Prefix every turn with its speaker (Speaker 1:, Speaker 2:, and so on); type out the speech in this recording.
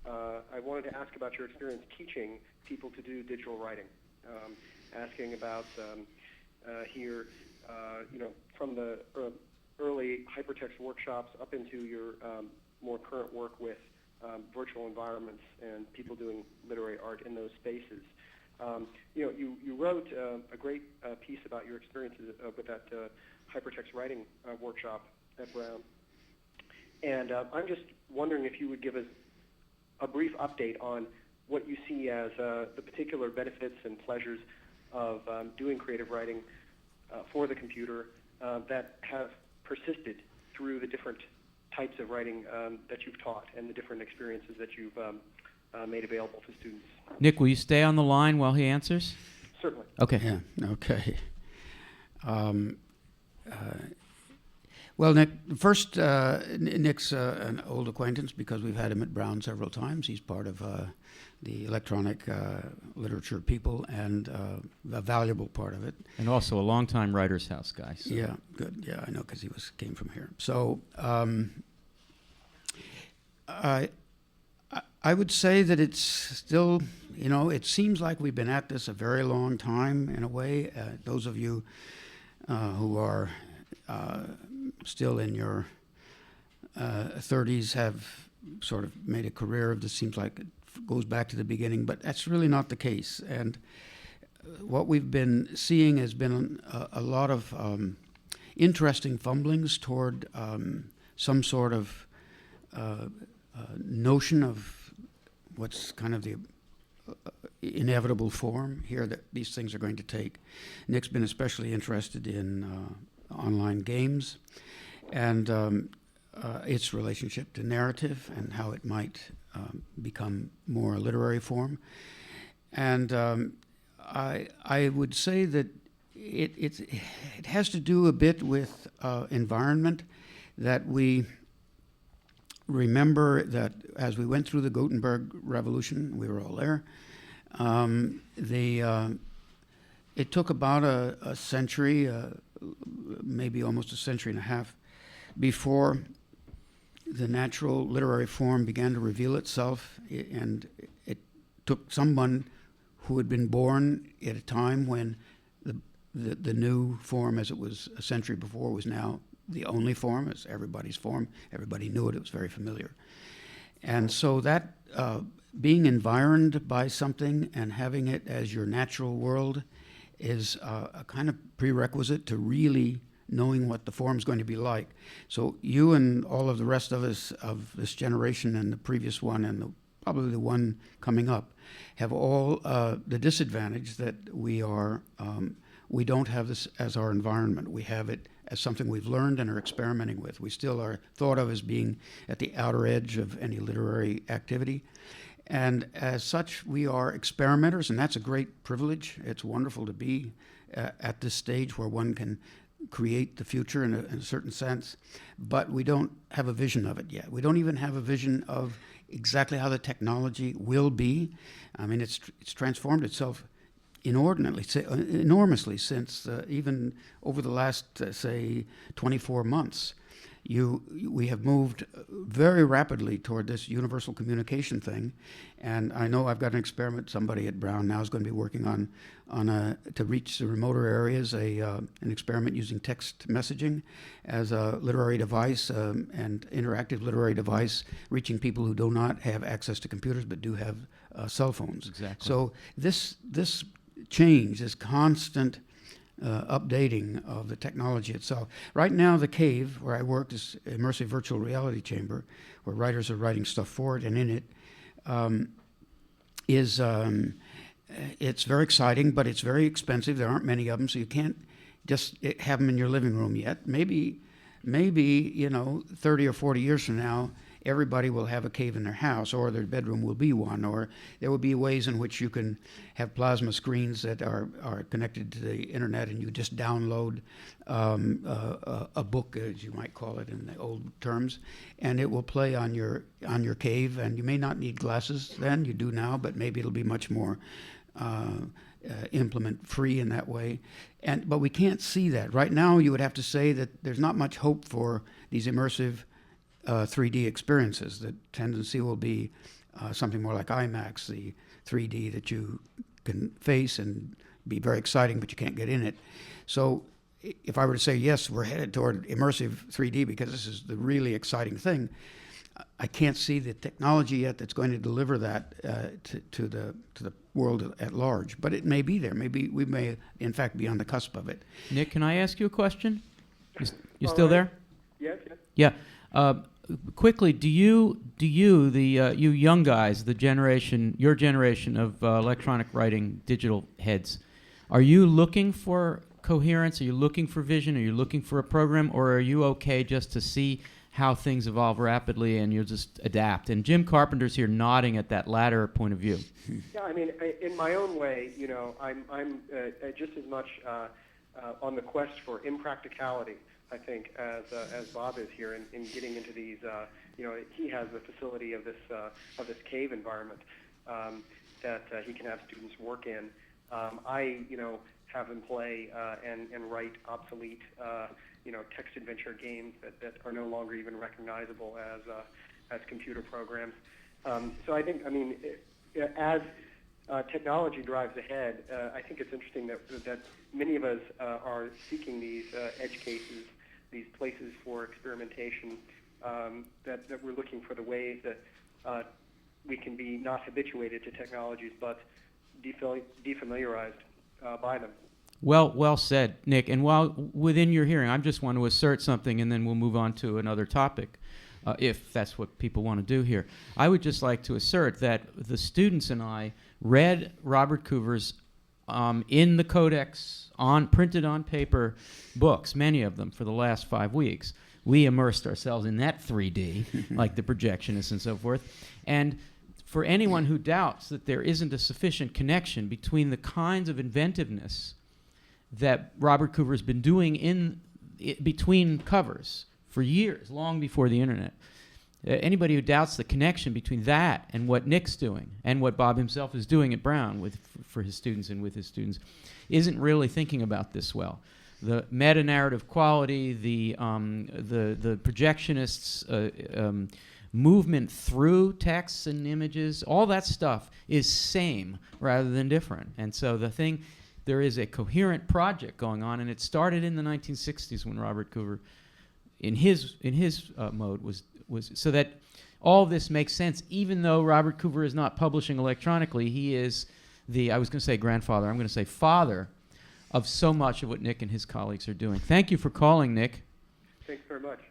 Speaker 1: I wanted to ask about your experience teaching people to do digital writing, asking about here, from the early hypertext workshops up into your more current work with virtual environments and people doing literary art in those spaces. You wrote a great piece about your experiences with that hypertext writing workshop at Brown. And I'm just wondering if you would give us a brief update on what you see as the particular benefits and pleasures of doing creative writing for the computer that have persisted through the different types of writing that you've taught and the different experiences that you've made available to students.
Speaker 2: Nick, will you stay on the line while he answers?
Speaker 1: Certainly.
Speaker 2: Okay.
Speaker 3: Yeah, okay. Well, Nick, first, Nick's an old acquaintance because we've had him at Brown several times. He's part of the electronic literature people and a valuable part of it.
Speaker 2: And also a longtime Writers' House guy. So.
Speaker 3: Yeah, good. Yeah, I know because he came from here. So I would say that it's still, it seems like we've been at this a very long time in a way. Those of you who are still in your 30s have sort of made a career of this. Seems like it goes back to the beginning, but that's really not the case. And what we've been seeing has been a lot of interesting fumblings toward some sort of notion of what's kind of the inevitable form here that these things are going to take. Nick's been especially interested in online games and its relationship to narrative and how it might become more a literary form. And I would say that it has to do a bit with environment, that we remember that as we went through the Gutenberg Revolution, we were all there, it took about a century, maybe almost a century and a half, before the natural literary form began to reveal itself, and it took someone who had been born at a time when the new form, as it was a century before, was now the only form. It's everybody's form. Everybody knew it. It was very familiar. And so that being environed by something and having it as your natural world is a kind of prerequisite to really knowing what the form's going to be like. So you and all of the rest of us of this generation and the previous one and probably the one coming up have all the disadvantage that we don't have this as our environment. We have it as something we've learned and are experimenting with. We still are thought of as being at the outer edge of any literary activity. And as such, we are experimenters, and that's a great privilege. It's wonderful to be at this stage where one can create the future in a certain sense, but we don't have a vision of it yet. We don't even have a vision of exactly how the technology will be. I mean, it's transformed itself enormously since even over the last, say, 24 months. We have moved very rapidly toward this universal communication thing, and I know I've got an experiment. Somebody at Brown now is going to be working on to reach the remoter areas, an experiment using text messaging as a literary device, and interactive literary device, reaching people who do not have access to computers but do have cell phones.
Speaker 2: Exactly.
Speaker 3: So this change, this constant updating of the technology itself. Right now, the cave where I work is immersive virtual reality chamber, where writers are writing stuff for it, and in it it's very exciting, but it's very expensive. There aren't many of them, so you can't just have them in your living room yet. Maybe 30 or 40 years from now, everybody will have a cave in their house, or their bedroom will be one, or there will be ways in which you can have plasma screens that are connected to the internet, and you just download a book, as you might call it in the old terms, and it will play on your cave. And you may not need glasses then, you do now, but maybe it'll be much more implement free in that way. But we can't see that right now. You would have to say that there's not much hope for these immersive 3D experiences. The tendency will be something more like IMAX, the 3D that you can face and be very exciting, but you can't get in it. So if I were to say, yes, we're headed toward immersive 3D because this is the really exciting thing, I can't see the technology yet that's going to deliver that to the world at large. But it may be there. Maybe we may, in fact, be on the cusp of it.
Speaker 2: Nick, can I ask you a question? You still there?
Speaker 1: Yes.
Speaker 2: Yeah. Quickly, do you you young guys, your generation of electronic writing digital heads, are you looking for coherence? Are you looking for vision? Are you looking for a program? Or are you okay just to see how things evolve rapidly and you'll just adapt? And Jim Carpenter's here nodding at that latter point of view.
Speaker 1: Yeah, I mean, in my own way, I'm just as much on the quest for impracticality, I think, as Bob is here in getting into these. He has the facility of this cave environment that he can have students work in. I have them play and write obsolete text adventure games that are no longer even recognizable as computer programs. So I think, as technology drives ahead, I think it's interesting that many of us are seeking these edge cases, these places for experimentation, that we're looking for the ways that we can be not habituated to technologies, but defamiliarized by them.
Speaker 2: Well said, Nick. And while within your hearing, I just want to assert something, and then we'll move on to another topic, if that's what people want to do here. I would just like to assert that the students and I read Robert Coover's in the codex, printed on paper books, many of them, for the last 5 weeks. We immersed ourselves in that 3D, like the projectionists and so forth. And for anyone who doubts that there isn't a sufficient connection between the kinds of inventiveness that Robert Coover has been doing between covers for years, long before the internet. Anybody who doubts the connection between that and what Nick's doing and what Bob himself is doing at Brown for his students and with his students isn't really thinking about this well. The meta-narrative quality, the projectionists' movement through texts and images, all that stuff is same rather than different. And so there is a coherent project going on, and it started in the 1960s when Robert Coover, in his mode, was so that all this makes sense. Even though Robert Coover is not publishing electronically, he is I was going to say grandfather, I'm going to say father of so much of what Nick and his colleagues are doing. Thank you for calling, Nick.
Speaker 1: Thanks very much.